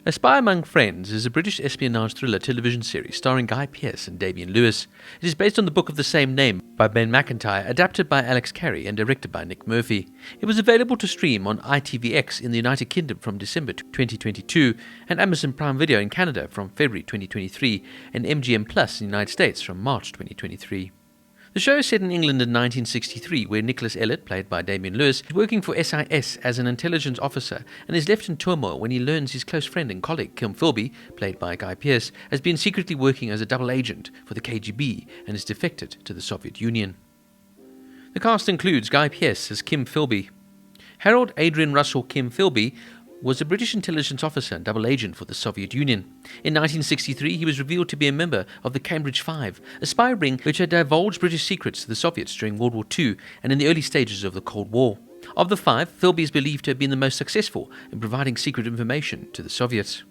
A Spy Among Friends is a British espionage thriller television series starring Guy Pearce and Damian. It is based on the book of the same name by Ben Macintyre, adapted by Alex Cary and directed by Nick Murphy. It was available to stream on ITVX in the United Kingdom from December 2022 and Amazon Prime Video in Canada from February 2023 and MGM Plus in the United States from March 2023. The show is set in England in 1963, where Nicholas Elliott, played by Damian, is working for SIS as an intelligence officer and is left in turmoil when he learns his close friend and colleague Kim Philby, played by Guy Pearce, has been secretly working as a double agent for the KGB and is defected to the Soviet Union. The cast includes Guy Pearce as Kim Philby. Harold Adrian Russell Kim Philby was a British intelligence officer and double agent for the Soviet Union. In 1963, he was revealed to be a member of the Cambridge Five, a spy ring which had divulged British secrets to the Soviets during World War II and in the early stages of the Cold War. Of the five, Philby is believed to have been the most successful in providing secret information to the Soviets.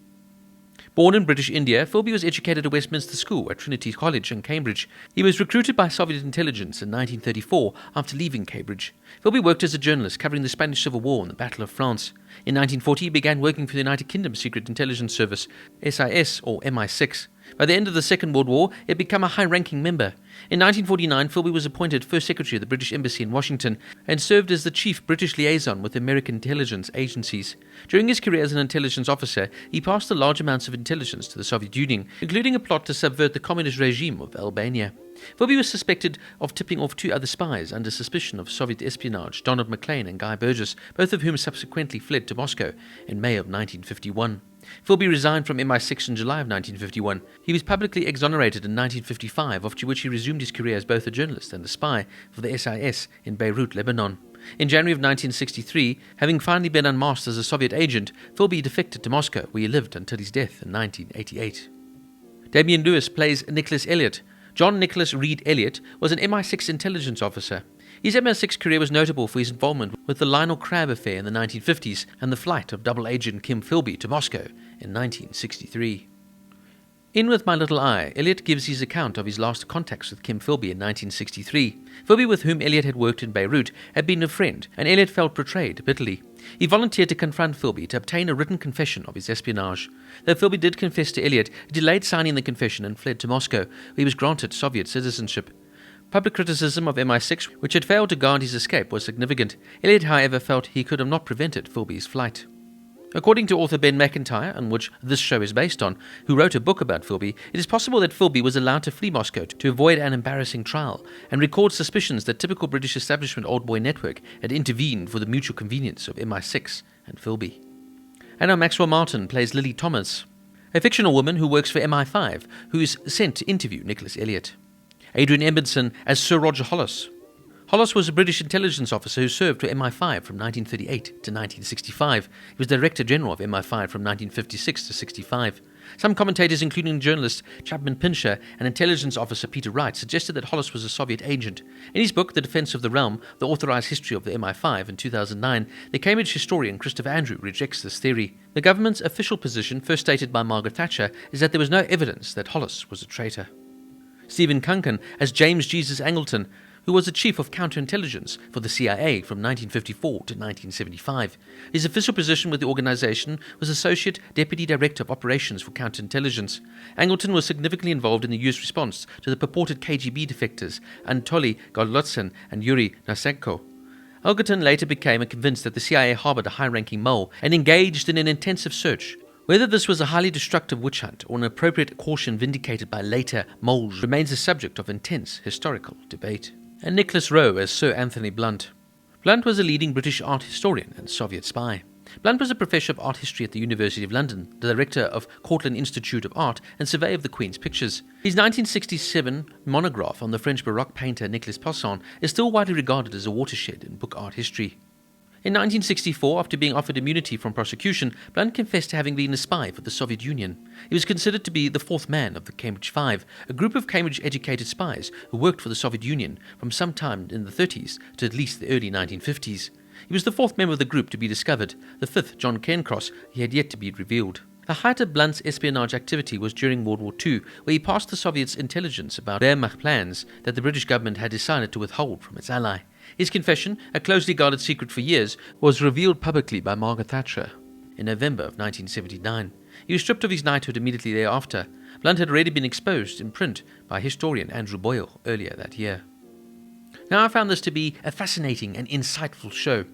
Born in British India, Philby was educated at Westminster School at Trinity College in Cambridge. He was recruited by Soviet intelligence in 1934 after leaving Cambridge. Philby worked as a journalist covering the Spanish Civil War and the Battle of France. In 1940, he began working for the United Kingdom Secret Intelligence Service, SIS or MI6. By the end of the Second World War, he had become a high-ranking member. In 1949, Philby was appointed First Secretary of the British Embassy in Washington and served as the chief British liaison with American intelligence agencies. During his career as an intelligence officer, he passed large amounts of intelligence to the Soviet Union, including a plot to subvert the communist regime of Albania. Philby was suspected of tipping off two other spies under suspicion of Soviet espionage, Donald Maclean and Guy Burgess, both of whom subsequently fled to Moscow in May of 1951. Philby resigned from MI6 in July of 1951. He was publicly exonerated in 1955, after which he resumed his career as both a journalist and a spy for the SIS in Beirut, Lebanon. In January of 1963, having finally been unmasked as a Soviet agent, Philby defected to Moscow, where he lived until his death in 1988. Damian Lewis plays Nicholas Elliott. John Nicholas Reed Elliott was an MI6 intelligence officer. His MI6 career was notable for his involvement with the Lionel Crabb affair in the 1950s and the flight of double agent Kim Philby to Moscow in 1963. In With My Little Eye, Elliott gives his account of his last contacts with Kim Philby in 1963. Philby, with whom Elliott had worked in Beirut, had been a friend, and Elliott felt betrayed bitterly. He volunteered to confront Philby to obtain a written confession of his espionage. Though Philby did confess to Elliott, he delayed signing the confession and fled to Moscow, where he was granted Soviet citizenship. Public criticism of MI6, which had failed to guard his escape, was significant. Elliott, however, felt he could have not prevented Philby's flight. According to author Ben Macintyre, on which this show is based on, who wrote a book about Philby, it is possible that Philby was allowed to flee Moscow to avoid an embarrassing trial, and records suspicions that typical British establishment old boy network had intervened for the mutual convenience of MI6 and Philby. Anna Maxwell Martin plays Lily Thomas, a fictional woman who works for MI5, who is sent to interview Nicholas Elliott. Adrian Edmondson as Sir Roger Hollis. Hollis was a British intelligence officer who served for MI5 from 1938 to 1965. He was Director General of MI5 from 1956 to 65. Some commentators, including journalist Chapman Pincher and intelligence officer Peter Wright, suggested that Hollis was a Soviet agent. In his book, The Defense of the Realm, The Authorized History of the MI5 in 2009, the Cambridge historian Christopher Andrew rejects this theory. The government's official position, first stated by Margaret Thatcher, is that there was no evidence that Hollis was a traitor. Stephen Kunken as James Jesus Angleton, who was the chief of counterintelligence for the CIA from 1954 to 1975. His official position with the organization was Associate Deputy Director of Operations for Counterintelligence. Angleton was significantly involved in the US response to the purported KGB defectors Anatoly Golitsyn and Yuri Nasenko. Angleton later became convinced that the CIA harbored a high-ranking mole and engaged in an intensive search. Whether this was a highly destructive witch hunt or an appropriate caution vindicated by later moles remains a subject of intense historical debate. And Nicholas Rowe as Sir Anthony Blunt. Blunt was a leading British art historian and Soviet spy. Blunt was a professor of art history at the University of London, the director of Cortland Institute of Art, and surveyor of the Queen's Pictures. His 1967 monograph on the French Baroque painter Nicolas Poussin is still widely regarded as a watershed in book art history. In 1964, after being offered immunity from prosecution, Blunt confessed to having been a spy for the Soviet Union. He was considered to be the fourth man of the Cambridge Five, a group of Cambridge-educated spies who worked for the Soviet Union from some time in the 30s to at least the early 1950s. He was the fourth member of the group to be discovered. The fifth, John Cairncross, he had yet to be revealed. The height of Blunt's espionage activity was during World War II, where he passed the Soviets intelligence about Wehrmacht plans that the British government had decided to withhold from its ally. His confession, a closely guarded secret for years, was revealed publicly by Margaret Thatcher in November of 1979. He was stripped of his knighthood immediately thereafter. Blunt had already been exposed in print by historian Andrew Boyle earlier that year. Now, I found this to be a fascinating and insightful show.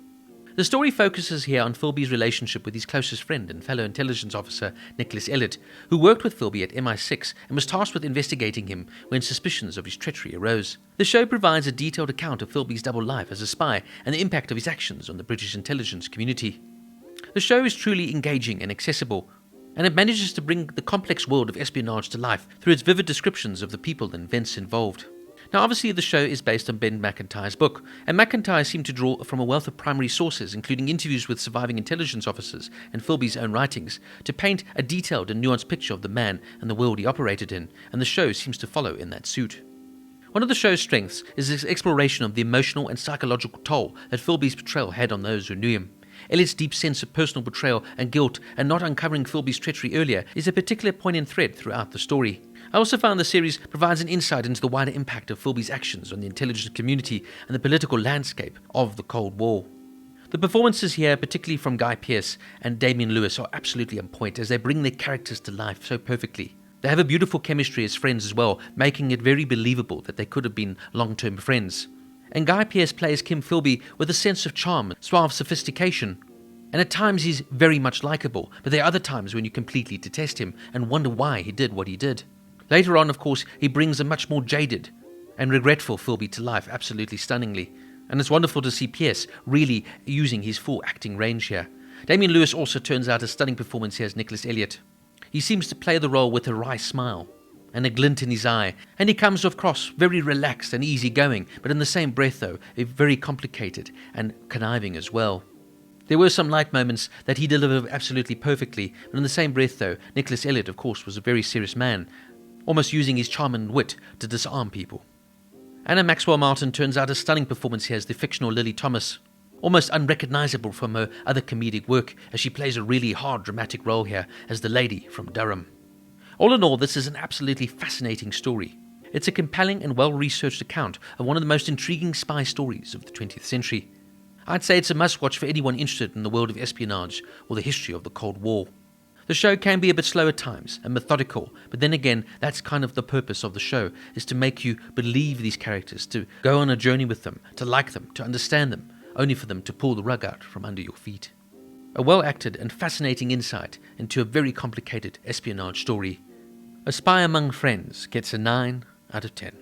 The story focuses here on Philby's relationship with his closest friend and fellow intelligence officer, Nicholas Elliott, who worked with Philby at MI6 and was tasked with investigating him when suspicions of his treachery arose. The show provides a detailed account of Philby's double life as a spy and the impact of his actions on the British intelligence community. The show is truly engaging and accessible, and it manages to bring the complex world of espionage to life through its vivid descriptions of the people and events involved. Now, obviously, the show is based on Ben Macintyre's book, and Macintyre seemed to draw from a wealth of primary sources, including interviews with surviving intelligence officers and Philby's own writings, to paint a detailed and nuanced picture of the man and the world he operated in, and the show seems to follow in that suit. One of the show's strengths is its exploration of the emotional and psychological toll that Philby's portrayal had on those who knew him. Elliott's deep sense of personal betrayal and guilt and not uncovering Philby's treachery earlier is a particular poignant thread throughout the story. I also found the series provides an insight into the wider impact of Philby's actions on the intelligence community and the political landscape of the Cold War. The performances here, particularly from Guy Pearce and Damian Lewis, are absolutely on point as they bring their characters to life so perfectly. They have a beautiful chemistry as friends as well, making it very believable that they could have been long-term friends. And Guy Pearce plays Kim Philby with a sense of charm, suave sophistication, and at times he's very much likeable, but there are other times when you completely detest him and wonder why he did what he did. Later on, of course, he brings a much more jaded and regretful Philby to life absolutely stunningly, and it's wonderful to see Pearce really using his full acting range here. Damian Lewis also turns out a stunning performance here as Nicholas Elliott. He seems to play the role with a wry smile and a glint in his eye, and he comes across very relaxed and easygoing, but in the same breath, though, very complicated and conniving as well. There were some light moments that he delivered absolutely perfectly, but in the same breath, though, Nicholas Elliott, of course, was a very serious man, almost using his charm and wit to disarm people. Anna Maxwell Martin turns out a stunning performance here as the fictional Lily Thomas, almost unrecognizable from her other comedic work, as she plays a really hard dramatic role here as the lady from Durham. All in all, this is an absolutely fascinating story. It's a compelling and well-researched account of one of the most intriguing spy stories of the 20th century. I'd say it's a must-watch for anyone interested in the world of espionage or the history of the Cold War. The show can be a bit slow at times and methodical, but then again, that's kind of the purpose of the show, is to make you believe these characters, to go on a journey with them, to like them, to understand them, only for them to pull the rug out from under your feet. A well-acted and fascinating insight into a very complicated espionage story. A Spy Among Friends gets a 9 out of 10.